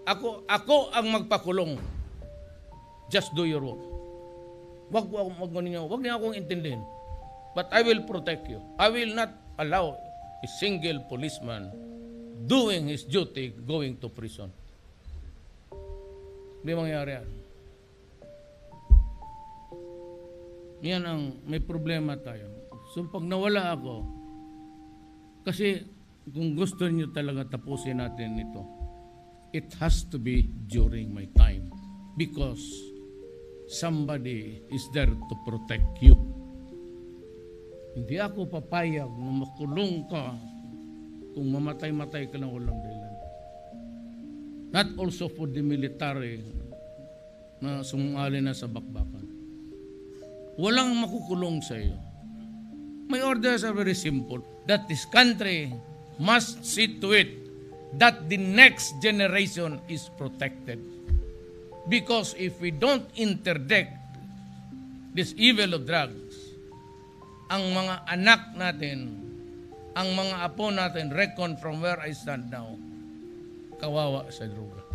Ako ang magpakulong. Just do your work. Wag niyo akong intindihin. But I will protect you. I will not allow a single policeman doing his duty going to prison. Hindi mangyari yan. Yan ang may problema tayo. So pag nawala ako, kasi kung gusto niyo talaga tapusin natin ito, it has to be during my time because somebody is there to protect you. Hindi ako papayag na makulong ka kung mamatay-matay ka ng walang dahilan. Not also for the military na sumali na sa bakbakan. Walang makukulong sa iyo. My orders are very simple. That this country must see to it that the next generation is protected. Because if we don't interdict this evil of drugs, ang mga anak natin, ang mga apo natin, reckon from where I stand now, kawawa sa droga.